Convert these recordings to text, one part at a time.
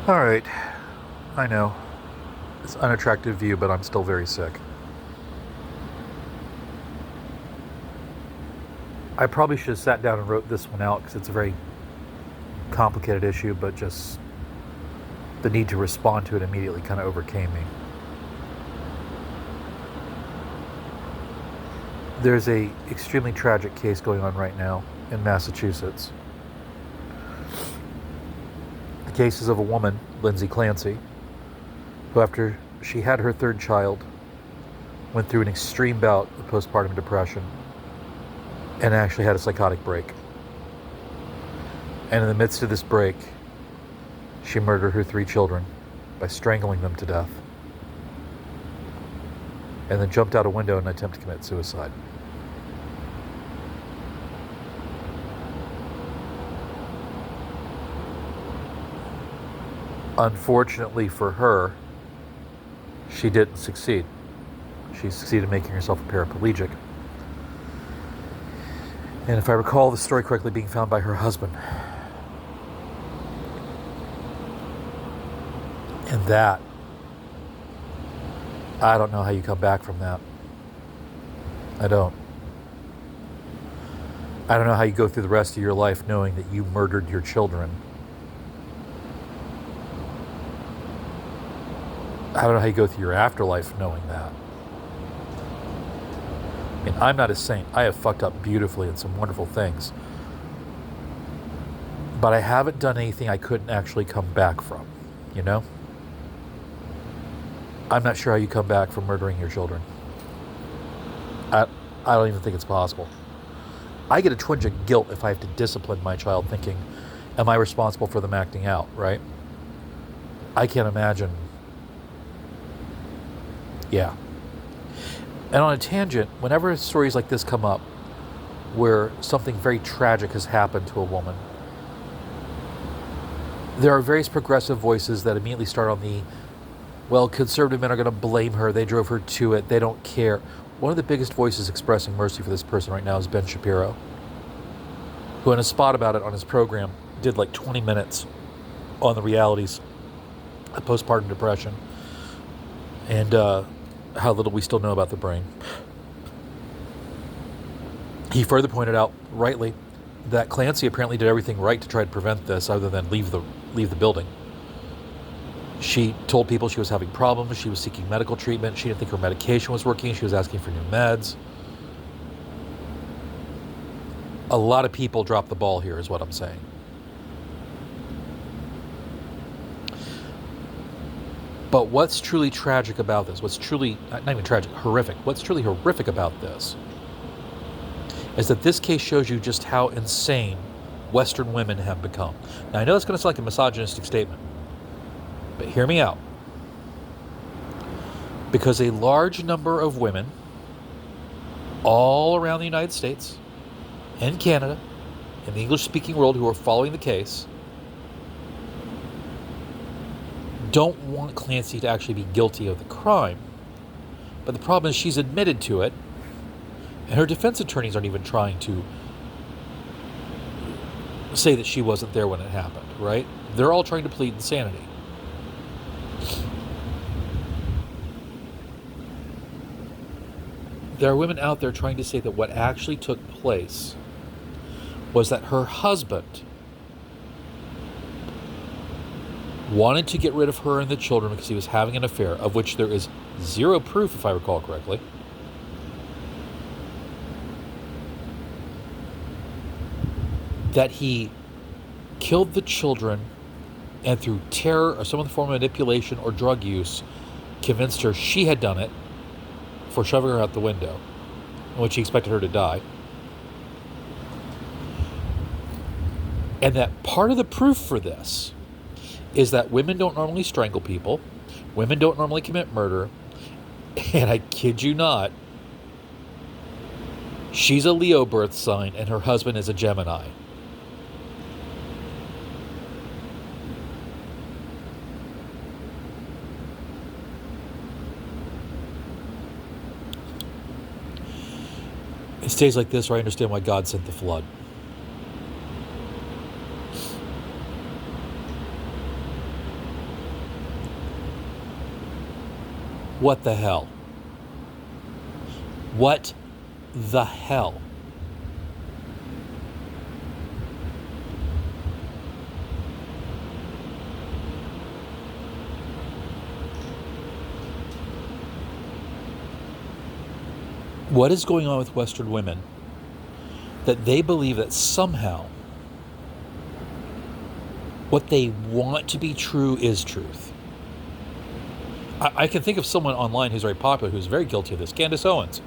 All right, I know. It's an unattractive view, but I'm still very sick. I probably should have sat down and wrote this one out because it's a very complicated issue, but just the need to respond to it immediately kind of overcame me. There's a extremely tragic case going on right now in Massachusetts. The case is of a woman, Lindsay Clancy, who after she had her third child, went through an extreme bout of postpartum depression and actually had a psychotic break. And in the midst of this break, she murdered her three children by strangling them to death and then jumped out a window in an attempt to commit suicide. Unfortunately for her, she didn't succeed. She succeeded in making herself a paraplegic. And if I recall the story correctly, being found by her husband. And that, I don't know how you come back from that. I don't. I don't know how you go through the rest of your life knowing that you murdered your children. I don't know how you go through your afterlife knowing that. I mean, I'm not a saint. I have fucked up beautifully in some wonderful things. But I haven't done anything I couldn't actually come back from, you know? I'm not sure how you come back from murdering your children. I, I don't even think it's possible. I get a twinge of guilt if I have to discipline my child thinking, am I responsible for them acting out, right? I can't imagine. Yeah. And on a tangent, whenever stories like this come up, where something very tragic has happened to a woman, there are various progressive voices that immediately start on the, well, conservative men are going to blame her. They drove her to it. They don't care. One of the biggest voices expressing mercy for this person right now is Ben Shapiro, who in a spot about it on his program did like 20 minutes on the realities of postpartum depression and how little we still know about the brain. He further pointed out, rightly, that Clancy apparently did everything right to try to prevent this other than leave the building. She told people she was having problems. She was seeking medical treatment. She didn't think her medication was working. She was asking for new meds. A lot of people dropped the ball here, is what I'm saying. But what's truly tragic about this, what's truly, not even tragic, horrific, what's truly horrific about this is that this case shows you just how insane Western women have become. Now, I know it's going to sound like a misogynistic statement, but hear me out. Because a large number of women all around the United States and Canada, in the English-speaking world who are following the case, don't want Clancy to actually be guilty of the crime. But the problem is she's admitted to it, and her defense attorneys aren't even trying to say that she wasn't there when it happened, right? They're all trying to plead insanity. There are women out there trying to say that what actually took place was that her husband wanted to get rid of her and the children because he was having an affair, of which there is zero proof, if I recall correctly. That he killed the children and through terror or some other form of manipulation or drug use convinced her she had done it for shoving her out the window, in which he expected her to die. And that part of the proof for this is that women don't normally strangle people, women don't normally commit murder, and I kid you not, she's a Leo birth sign and her husband is a Gemini. It's days like this where I understand why God sent the flood. What the hell? What the hell? What is going on with Western women that they believe that somehow what they want to be true is truth? I can think of someone online who's very popular who's very guilty of this. Candace Owens,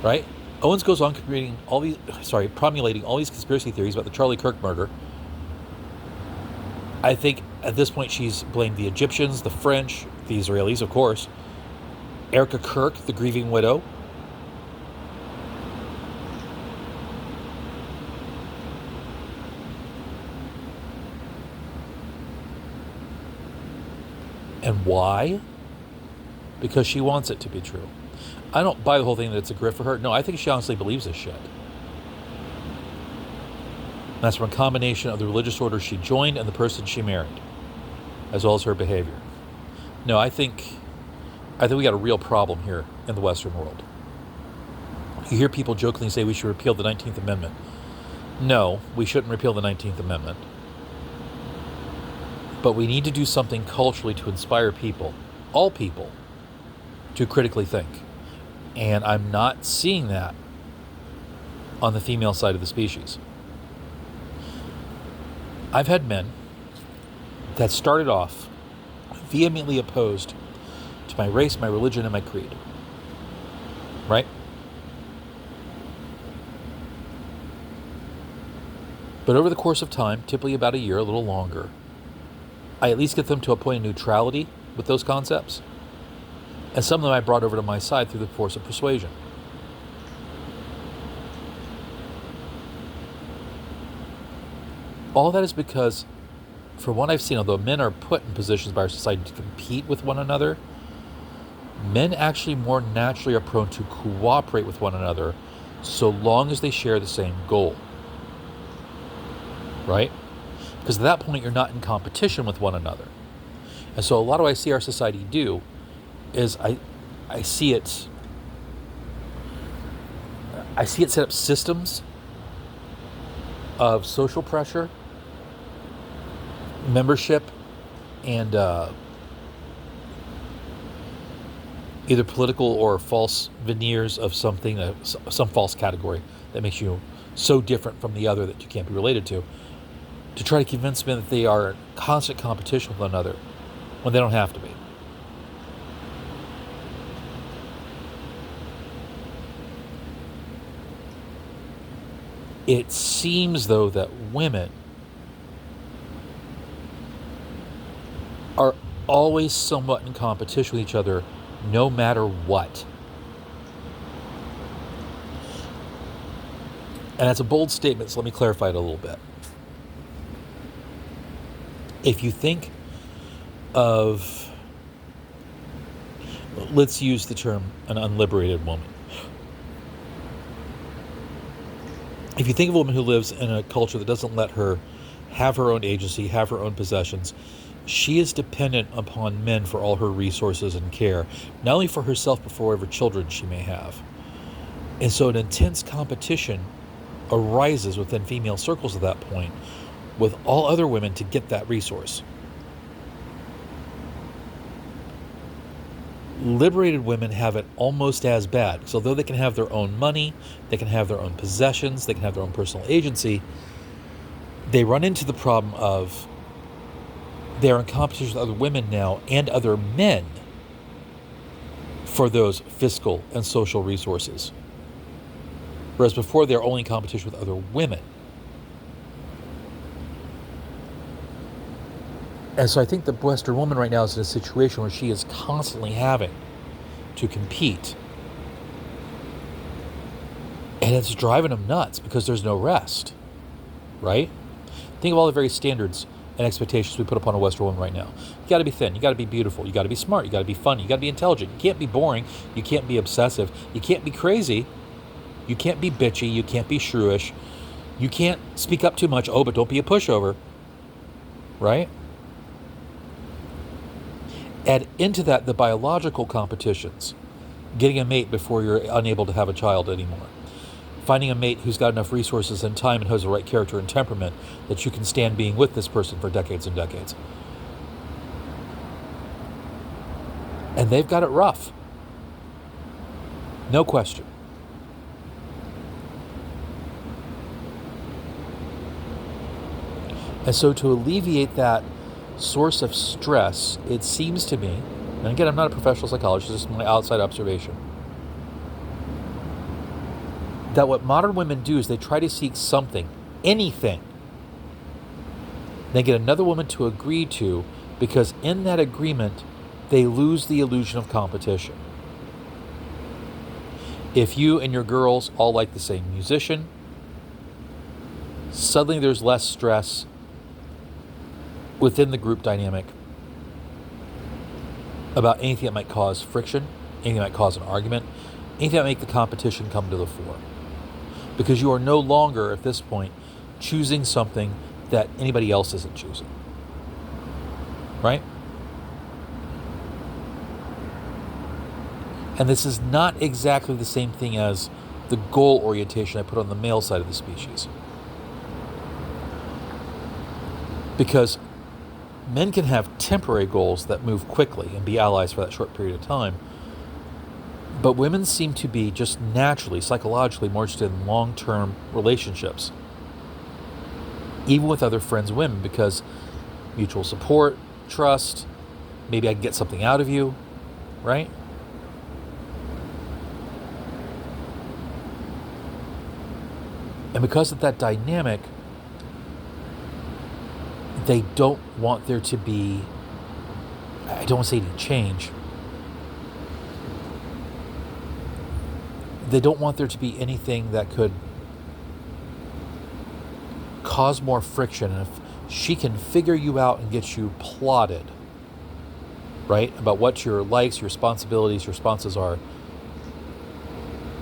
right? Owens goes on promulgating all these conspiracy theories about the Charlie Kirk murder. I think at this point she's blamed the Egyptians, the French, the Israelis, of course. Erica Kirk, the grieving widow. And why? Because she wants it to be true. I don't buy the whole thing that it's a grift for her. No, I think she honestly believes this shit. And that's from a combination of the religious order she joined and the person she married, as well as her behavior. No, I think we got a real problem here in the Western world. You hear people jokingly say we should repeal the 19th Amendment. No, we shouldn't repeal the 19th Amendment. But we need to do something culturally to inspire people, all people, to critically think. And I'm not seeing that on the female side of the species. I've had men that started off vehemently opposed to my race, my religion, and my creed. Right? But over the course of time, typically about a year, a little longer, I at least get them to a point of neutrality with those concepts. And some of them I brought over to my side through the force of persuasion. All that is because, from what I've seen, although men are put in positions by our society to compete with one another, men actually more naturally are prone to cooperate with one another so long as they share the same goal. Right? Because at that point, you're not in competition with one another. And so a lot of what I see our society do is I see it set up systems of social pressure, membership, and either political or false veneers of something, some false category that makes you so different from the other that you can't be related to try to convince men that they are in constant competition with one another when they don't have to be. It seems, though, that women are always somewhat in competition with each other, no matter what. And that's a bold statement, so let me clarify it a little bit. If you think of, let's use the term an unliberated woman. If you think of a woman who lives in a culture that doesn't let her have her own agency, have her own possessions, she is dependent upon men for all her resources and care, not only for herself, but for whatever children she may have. And so an intense competition arises within female circles at that point with all other women to get that resource. Liberated women have it almost as bad. So although they can have their own money, they can have their own possessions, they can have their own personal agency, they run into the problem of they're in competition with other women now and other men for those fiscal and social resources. Whereas before, they're only in competition with other women. And so I think the Western woman right now is in a situation where she is constantly having to compete. And it's driving them nuts because there's no rest, right? Think of all the various standards and expectations we put upon a Western woman right now. You got to be thin. You got to be beautiful. You got to be smart. You got to be funny. You got to be intelligent. You can't be boring. You can't be obsessive. You can't be crazy. You can't be bitchy. You can't be shrewish. You can't speak up too much. Oh, but don't be a pushover, right? Add into that the biological competitions, getting a mate before you're unable to have a child anymore, finding a mate who's got enough resources and time and has the right character and temperament that you can stand being with this person for decades and decades. And they've got it rough. No question. And so to alleviate that source of stress, it seems to me, and again, I'm not a professional psychologist, this is my outside observation, that what modern women do is they try to seek something, anything, they get another woman to agree to, because in that agreement, they lose the illusion of competition. If you and your girls all like the same musician, suddenly there's less stress within the group dynamic about anything that might cause friction, anything that might cause an argument, anything that make the competition come to the fore. Because you are no longer, at this point, choosing something that anybody else isn't choosing. Right? And this is not exactly the same thing as the goal orientation I put on the male side of the species. Because men can have temporary goals that move quickly and be allies for that short period of time. But women seem to be just naturally, psychologically more interested in long-term relationships. Even with other friends women, because mutual support, trust, maybe I can get something out of you, right? And because of that dynamic, they don't want there to be, I don't want to say any change. They don't want there to be anything that could cause more friction. And if she can figure you out and get you plotted, right, about what your likes, your responsibilities, your responses are,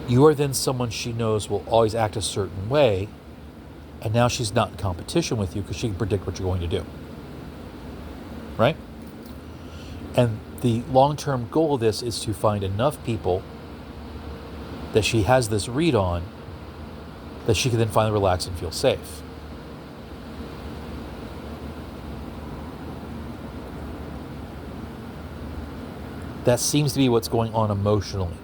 you are then someone she knows will always act a certain way. And now she's not in competition with you because she can predict what you're going to do. Right? And the long-term goal of this is to find enough people that she has this read on that she can then finally relax and feel safe. That seems to be what's going on emotionally,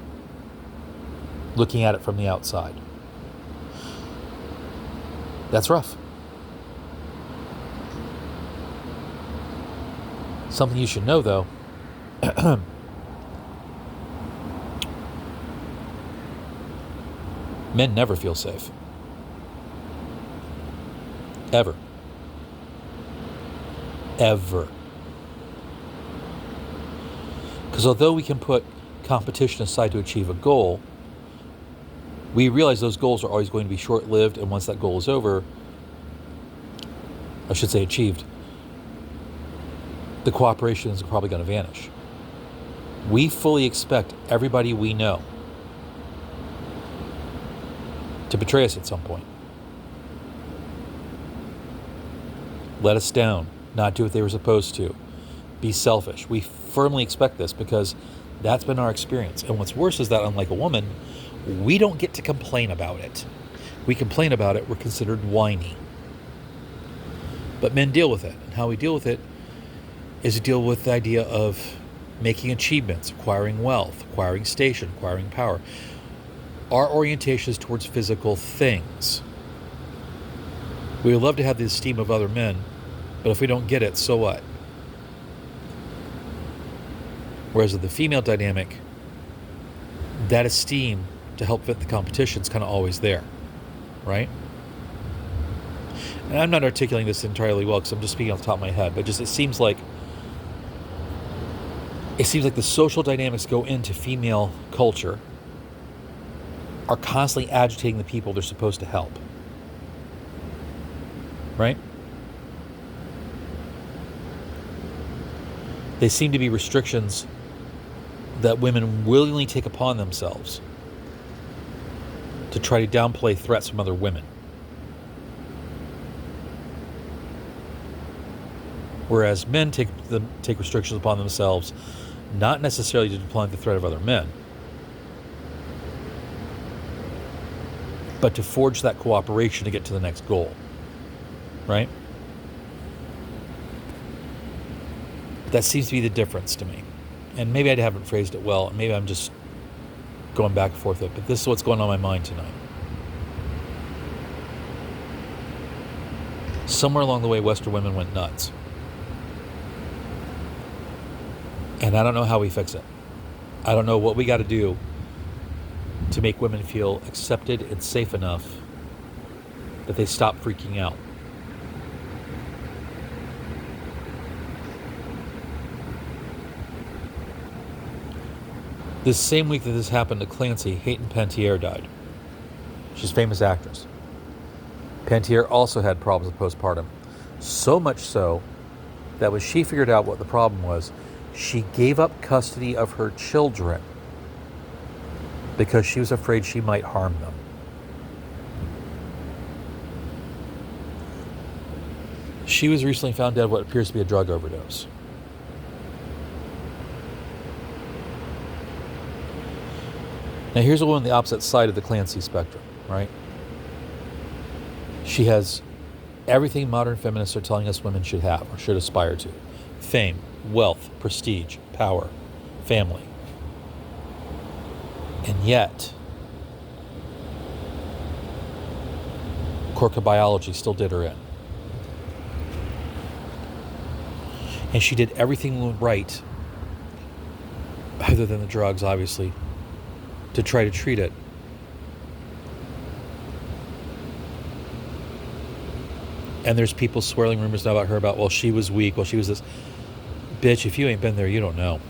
looking at it from the outside. That's rough. Something you should know, though, men never feel safe. Ever. Ever. Because although we can put competition aside to achieve a goal, we realize those goals are always going to be short-lived, and once that goal is over, I should say achieved, the cooperation is probably going to vanish. We fully expect everybody we know to betray us at some point. Let us down, not do what they were supposed to, be selfish. We firmly expect this because that's been our experience. And what's worse is that, unlike a woman, we don't get to complain about it. We complain about it, we're considered whiny. But men deal with it. And how we deal with it is to deal with the idea of making achievements, acquiring wealth, acquiring station, acquiring power. Our orientation is towards physical things. We would love to have the esteem of other men, but if we don't get it, so what? Whereas with the female dynamic, that esteem to help fit the competition is kind of always there, right? And I'm not articulating this entirely well because I'm just speaking off the top of my head, but just it seems like the social dynamics go into female culture are constantly agitating the people they're supposed to help, right? They seem to be restrictions that women willingly take upon themselves to try to downplay threats from other women. Whereas men take restrictions upon themselves, not necessarily to decline the threat of other men, but to forge that cooperation to get to the next goal, right? That seems to be the difference to me. And maybe I haven't phrased it well. Maybe I'm just going back and forth with it. But this is what's going on in my mind tonight. Somewhere along the way, Western women went nuts. And I don't know how we fix it. I don't know what we got to do to make women feel accepted and safe enough that they stop freaking out. This same week that this happened to Clancy, Hayden Panettiere died. She's a famous actress. Panettiere also had problems with postpartum. So much so that when she figured out what the problem was, she gave up custody of her children because she was afraid she might harm them. She was recently found dead of what appears to be a drug overdose. Now here's a woman on the opposite side of the Clancy spectrum, right? She has everything modern feminists are telling us women should have or should aspire to. Fame, wealth, prestige, power, family. And yet, quirk of biology still did her in. And she did everything right, other than the drugs, obviously, to try to treat it. And there's people swirling rumors now about her about, well, she was weak, well, she was this. Bitch, if you ain't been there, you don't know.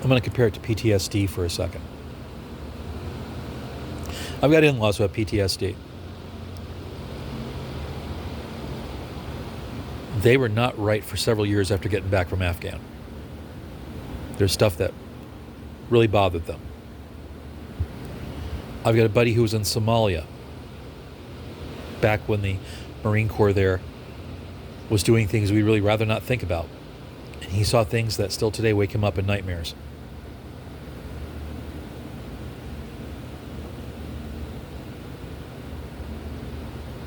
I'm going to compare it to PTSD for a second. I've got in-laws who have PTSD. They were not right for several years after getting back from Afghan. There's stuff that really bothered them. I've got a buddy who was in Somalia back when the Marine Corps there was doing things we'd really rather not think about. And he saw things that still today wake him up in nightmares.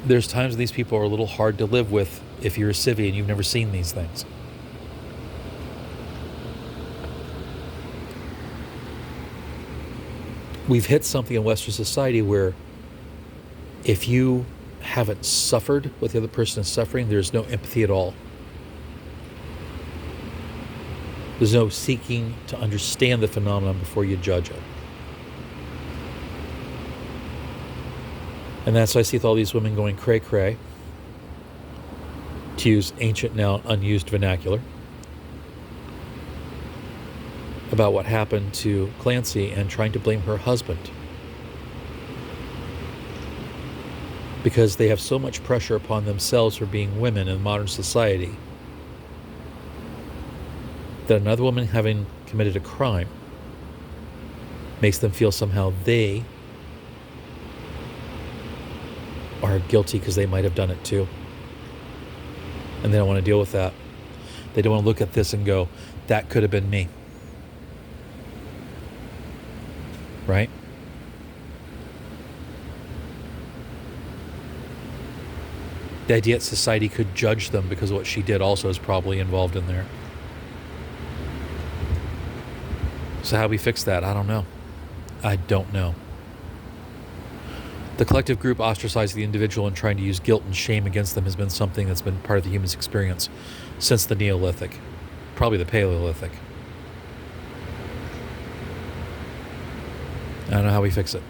There's times when these people are a little hard to live with if you're a civvy and you've never seen these things. We've hit something in Western society where if you haven't suffered what the other person is suffering, there's no empathy at all. There's no seeking to understand the phenomenon before you judge it. And that's why I see with all these women going cray-cray, to use ancient, now unused vernacular, about what happened to Clancy and trying to blame her husband. Because they have so much pressure upon themselves for being women in modern society that another woman having committed a crime makes them feel somehow they are guilty because they might have done it too. And they don't want to deal with that. They don't want to look at this and go, that could have been me. Right? The idea that society could judge them because of what she did also is probably involved in there. So how we fix that? I don't know. I don't know. The collective group ostracizing the individual and trying to use guilt and shame against them has been something that's been part of the human's experience since the Neolithic, probably the Paleolithic. I don't know how we fix it.